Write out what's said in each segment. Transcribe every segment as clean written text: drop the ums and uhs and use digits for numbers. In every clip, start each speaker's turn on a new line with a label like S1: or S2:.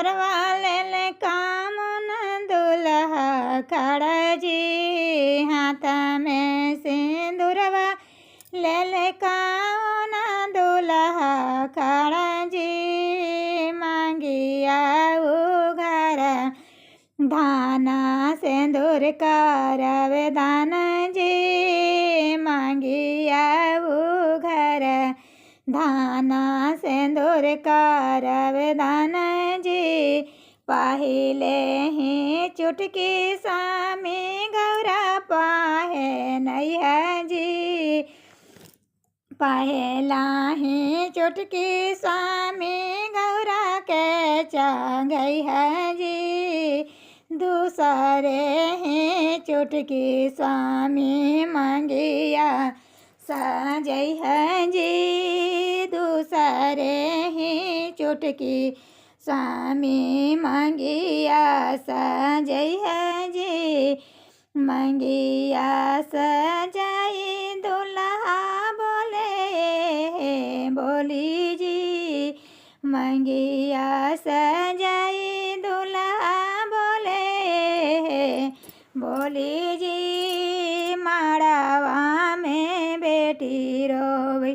S1: करवा ले कामन दुल्हा खड़ा जी। हाथ में सिंदूरवा ले कामन दुल्हा खड़ा जी। मांगिया उघार धाना सिंदूर करवे दान जी। मांगिया उघार धाना सिंदूर करवे दान जी। पहिले ही चुटकी स्वामी गौरा पाहे नैया जी। पहला ही चुटकी स्वामी गौरा के चंगई है जी। दूसरे ही चुटकी स्वामी मंगिया सजई है जी। दूसरे ही चुटकी स्वामी मंगिया सजई है जी। मंगिया सजाई दुल्हा बोली जी। मंगिया सजाई दुल्हा बोली जी। माड़ावा में बेटी रोवे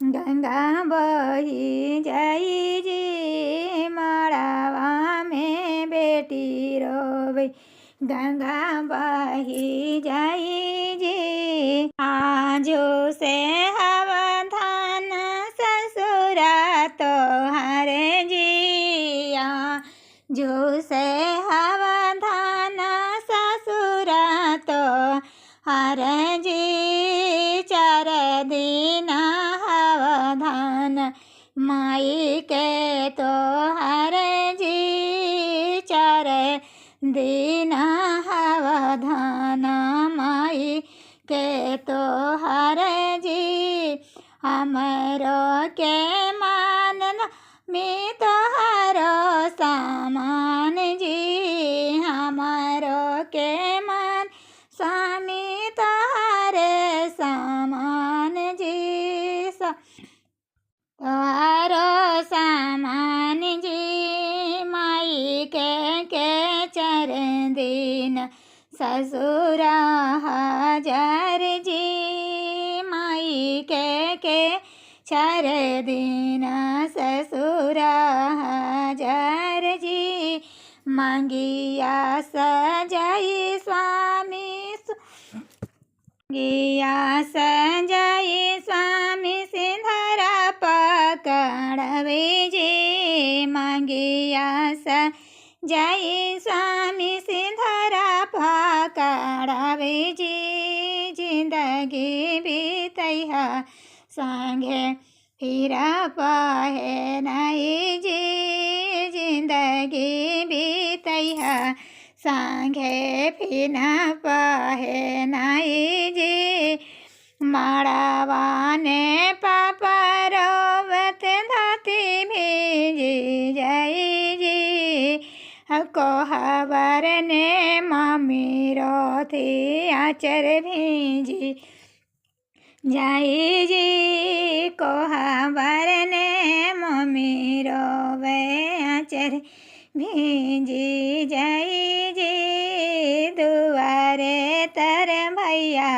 S1: गंगा बही जाई जी। माड़ावा में बेटी रोवे गंगा बही जाई जी। आजो से हवधान ससुरा तोहरे जी। आजो से हवधान ससुरा तोहरे जी। 4 दिन हवधान माई के तोहरे जी। 4 दिन हवधान माई के तोहरे जी। हमरो के मानन में तोहरो सामान जी। हमरो के मान स्वामी तोहरे सामान जी। तोहरो सामान जी। माई के 4 दिन ससुरा हजार जी। माई के 4 दिन ससुरा हजार जी। मंगिया सजाई स्वामी गिया सजाई स्वामी सिंधरा पकड़वे जी। मंगिया सजाई स्वामी सिंधरा पकड़वे जी। जिंदगी बीतैहा संगे फिर पहे नहीं जी। जिंदगी बीतैहा संगे फिर पहे नहीं जी। माड़ावा ने पापा रोवत धाती भीजी जाई जी। कोहबर ने मम्मी रोती आचर भीजी जाई जी। कोहबर ने मम्मी रोवे आचर भीजी जाई जी। दुआरे तर भैया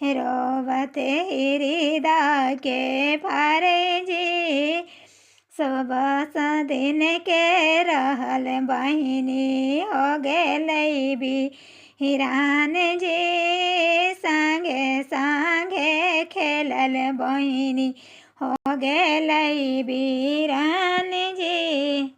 S1: रोवते हृदय के फारे जी। सब दिन के रहल बहिनी हो गेलै बिरान जी। संगे संगे खेलल बहिनी हो गेलै बिरान जी।